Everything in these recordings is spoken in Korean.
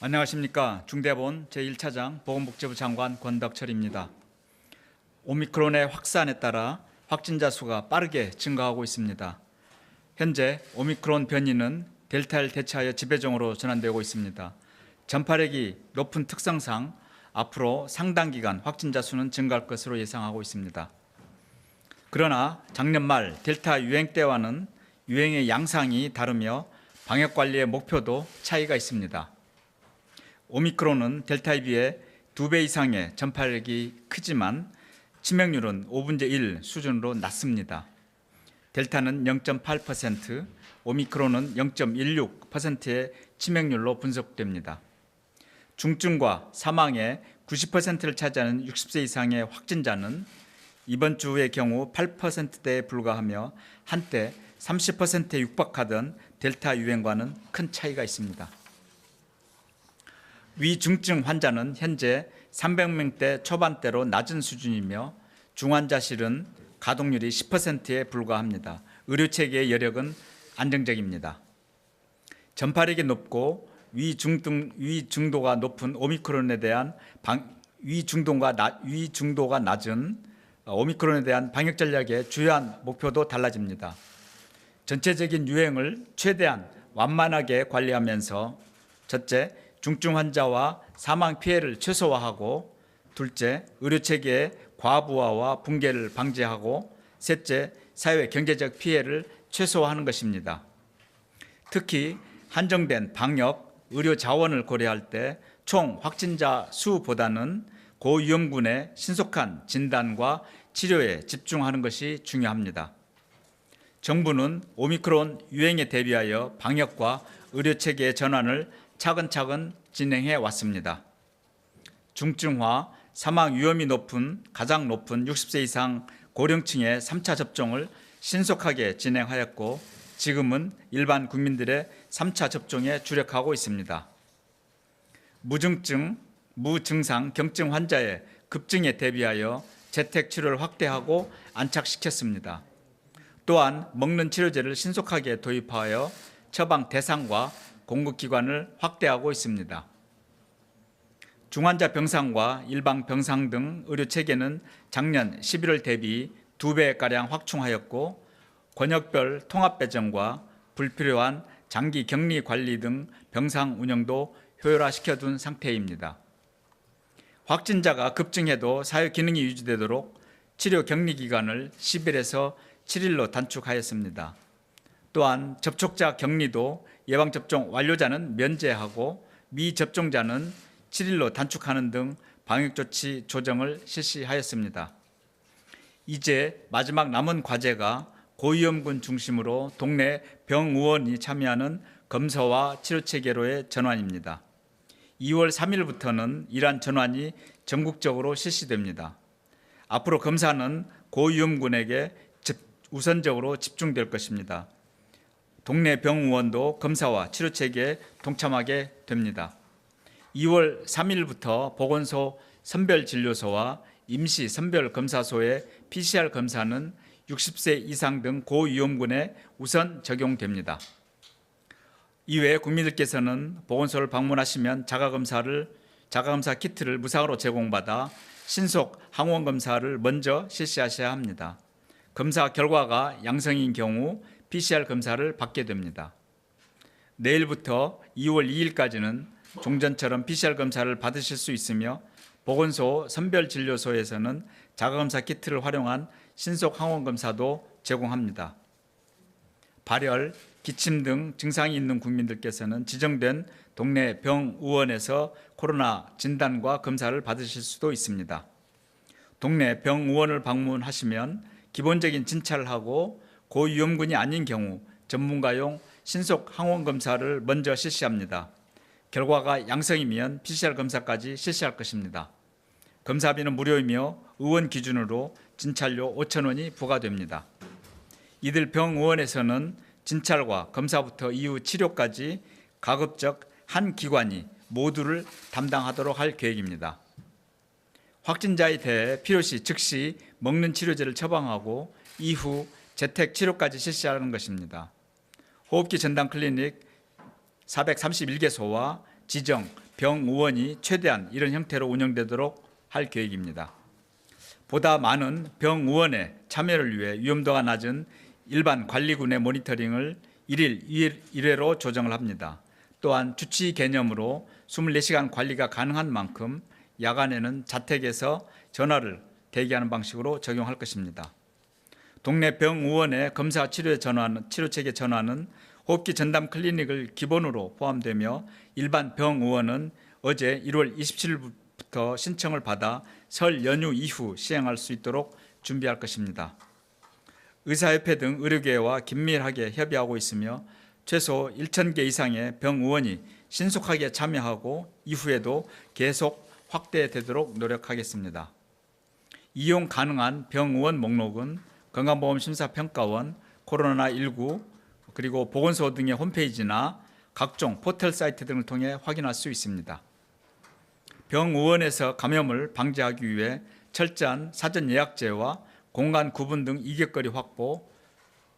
안녕하십니까. 중대본 제1차장 보건복지부 장관 권덕철입니다. 오미크론의 확산에 따라 확진자 수가 빠르게 증가하고 있습니다. 현재 오미크론 변이는 델타를 대체하여 지배종으로 전환되고 있습니다. 전파력이 높은 특성상 앞으로 상당 기간 확진자 수는 증가할 것으로 예상하고 있습니다. 그러나 작년 말 델타 유행 때와는 유행의 양상이 다르며 방역관리의 목표도 차이가 있습니다. 오미크론은 델타에 비해 2배 이상의 전파력이 크지만 치명률은 5분의 1 수준으로 낮습니다. 델타는 0.8%, 오미크론은 0.16%의 치명률로 분석됩니다. 중증과 사망의 90%를 차지하는 60세 이상의 확진자는 이번 주의 경우 8%대에 불과하며 한때 30%에 육박하던 델타 유행과는 큰 차이가 있습니다. 위중증 환자는 현재 300명대 초반대로 낮은 수준이며 중환자실은 가동률이 10%에 불과합니다. 의료체계의 여력은 안정적입니다. 전파력이 높고 위중도가 높은 오미크론에 대한 위중도가 낮은 오미크론에 대한 방역 전략의 주요한 목표도 달라집니다. 전체적인 유행을 최대한 완만하게 관리하면서 첫째, 중증 환자와 사망 피해를 최소화하고 둘째, 의료체계의 과부하와 붕괴를 방지하고 셋째, 사회 경제적 피해를 최소화하는 것입니다. 특히 한정된 방역, 의료 자원을 고려할 때 총 확진자 수보다는 고위험군의 신속한 진단과 치료에 집중하는 것이 중요합니다. 정부는 오미크론 유행에 대비하여 방역과 의료체계의 전환을 차근차근 진행해 왔습니다. 중증화, 사망 위험이 가장 높은 60세 이상 고령층의 3차 접종을 신속하게 진행하였고 지금은 일반 국민들의 3차 접종에 주력하고 있습니다. 무증증, 무증상 경증 환자의 급증에 대비하여 재택 치료를 확대하고 안착시켰습니다. 또한 먹는 치료제를 신속하게 도입하여 처방 대상과 공급기관을 확대하고 있습니다. 중환자 병상과 일반 병상 등 의료체계는 작년 11월 대비 2배가량 확충하였고 권역별 통합배정과 불필요한 장기 격리 관리 등 병상 운영도 효율화시켜둔 상태입니다. 확진자가 급증해도 사회 기능이 유지되도록 치료 격리 기간을 10일에서 7일로 단축하였습니다. 또한 접촉자 격리도 예방접종 완료자는 면제하고 미접종자는 7일로 단축하는 등 방역조치 조정을 실시하였습니다. 이제 마지막 남은 과제가 고위험군 중심으로 동네 병의원이 참여하는 검사와 치료체계로의 전환입니다. 2월 3일부터는 이러한 전환이 전국적으로 실시됩니다. 앞으로 검사는 고위험군에게 우선적으로 집중될 것입니다. 동네 병의원도 검사와 치료체계에 동참하게 됩니다. 2월 3일부터 보건소 선별진료소와 임시 선별검사소의 PCR 검사는 60세 이상 등 고위험군에 우선 적용됩니다. 이외에 국민들께서는 보건소를 방문하시면 자가검사 키트를 무상으로 제공받아 신속 항원검사를 먼저 실시하셔야 합니다. 검사 결과가 양성인 경우 PCR 검사를 받게 됩니다. 내일부터 2월 2일까지는 종전처럼 PCR 검사를 받으실 수 있으며 보건소 선별진료소에서는 자가검사 키트를 활용한 신속 항원검사도 제공합니다. 발열, 기침 등 증상이 있는 국민들께서는 지정된 동네 병의원에서 코로나 진단과 검사를 받으실 수도 있습니다. 동네 병의원을 방문하시면 기본적인 진찰을 하고 고위험군이 아닌 경우 전문가용 신속 항원검사를 먼저 실시합니다. 결과가 양성이면 PCR 검사까지 실시할 것입니다. 검사비는 무료이며 의원 기준으로 진찰료 5,000원이 부과됩니다. 이들 병의원에서는 진찰과 검사부터 이후 치료까지 가급적 한 기관이 모두를 담당하도록 할 계획입니다. 확진자에 대해 필요시 즉시 먹는 치료제를 처방하고 이후 재택 치료까지 실시하는 것입니다. 호흡기 전담 클리닉 431개소와 지정 병의원이 최대한 이런 형태로 운영되도록 할 계획입니다. 보다 많은 병의원의 참여를 위해 위험도가 낮은 일반 관리군의 모니터링을 1일 1회로 조정을 합니다. 또한 주치 개념으로 24시간 관리가 가능한 만큼 야간에는 자택에서 전화를 대기하는 방식으로 적용할 것입니다. 동네 병의원의 검사 치료체계 전화는 호흡기 전담 클리닉을 기본으로 포함되며 일반 병의원은 어제 1월 27일부터 신청을 받아 설 연휴 이후 시행할 수 있도록 준비할 것입니다. 의사협회 등 의료계와 긴밀하게 협의하고 있으며 최소 1,000개 이상의 병의원이 신속하게 참여하고 이후에도 계속 확대되도록 노력하겠습니다. 이용 가능한 병의원 목록은 건강보험심사평가원, 코로나19 그리고 보건소 등의 홈페이지나 각종 포털 사이트 등을 통해 확인할 수 있습니다. 병의원에서 감염을 방지하기 위해 철저한 사전 예약제와 공간 구분 등 이격거리 확보,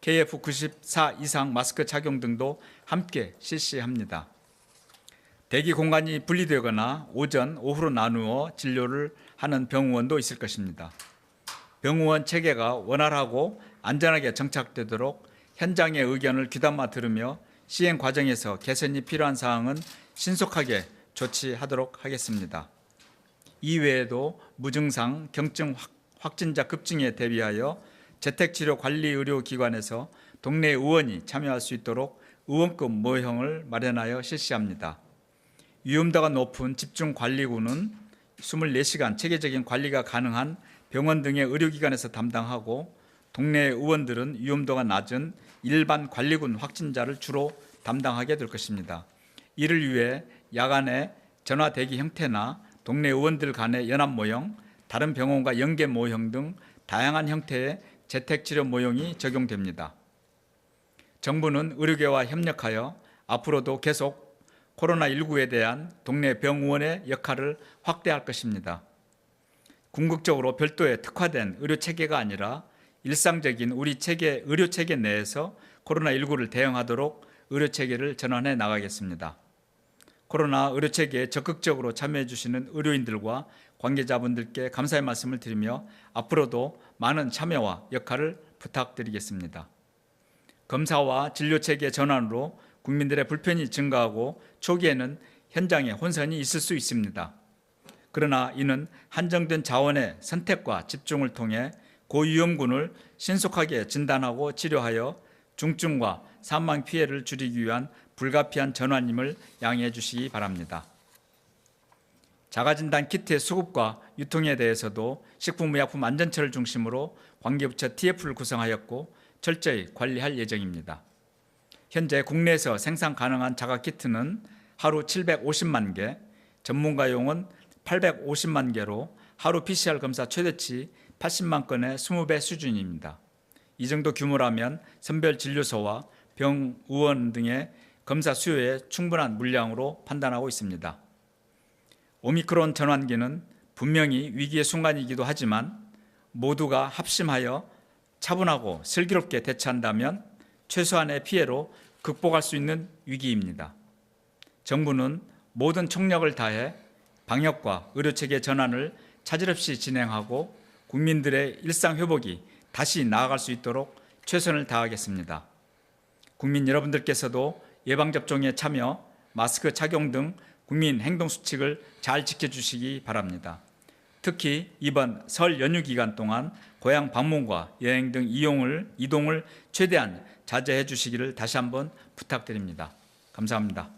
KF94 이상 마스크 착용 등도 함께 실시합니다. 대기 공간이 분리되거나 오전, 오후로 나누어 진료를 하는 병의원도 있을 것입니다. 병의원 체계가 원활하고 안전하게 정착되도록 현장의 의견을 귀담아 들으며 시행 과정에서 개선이 필요한 사항은 신속하게 조치하도록 하겠습니다. 이외에도 무증상 경증 확진자 급증에 대비하여 재택치료관리의료기관에서 동네 의원이 참여할 수 있도록 의원급 모형을 마련하여 실시합니다. 위험도가 높은 집중관리군은 24시간 체계적인 관리가 가능한 병원 등의 의료기관에서 담당하고 동네 의원들은 위험도가 낮은 일반 관리군 확진자를 주로 담당하게 될 것입니다. 이를 위해 야간에 전화 대기 형태나 동네 의원들 간의 연합 모형, 다른 병원과 연계 모형 등 다양한 형태의 재택치료 모형이 적용됩니다. 정부는 의료계와 협력하여 앞으로도 계속 코로나19에 대한 동네 병의원의 역할을 확대할 것입니다. 궁극적으로 별도의 특화된 의료체계가 아니라 일상적인 우리 의료체계 내에서 코로나19를 대응하도록 의료체계를 전환해 나가겠습니다. 코로나 의료체계에 적극적으로 참여해 주시는 의료인들과 관계자분들께 감사의 말씀을 드리며 앞으로도 많은 참여와 역할을 부탁드리겠습니다. 검사와 진료체계 전환으로 국민들의 불편이 증가하고 초기에는 현장에 혼선이 있을 수 있습니다. 그러나 이는 한정된 자원의 선택과 집중을 통해 고위험군을 신속하게 진단하고 치료하여 중증과 사망 피해를 줄이기 위한 불가피한 전환임을 양해해 주시기 바랍니다. 자가진단 키트의 수급과 유통에 대해서도 식품의약품안전처를 중심으로 관계부처 TF를 구성하였고 철저히 관리할 예정입니다. 현재 국내에서 생산 가능한 자가키트는 하루 750만 개, 전문가용은 850만 개로 하루 PCR 검사 최대치 80만 건의 20배 수준입니다. 이 정도 규모라면 선별진료소와 병의원 등의 검사 수요에 충분한 물량으로 판단하고 있습니다. 오미크론 전환기는 분명히 위기의 순간이기도 하지만 모두가 합심하여 차분하고 슬기롭게 대처한다면 최소한의 피해로 극복할 수 있는 위기입니다. 정부는 모든 총력을 다해 방역과 의료체계 전환을 차질 없이 진행하고 국민들의 일상 회복이 다시 나아갈 수 있도록 최선을 다하겠습니다. 국민 여러분들께서도 예방접종에 참여, 마스크 착용 등 국민 행동수칙을 잘 지켜주시기 바랍니다. 특히 이번 설 연휴 기간 동안 고향 방문과 여행 등 이동을 최대한 자제해 주시기를 다시 한번 부탁드립니다. 감사합니다.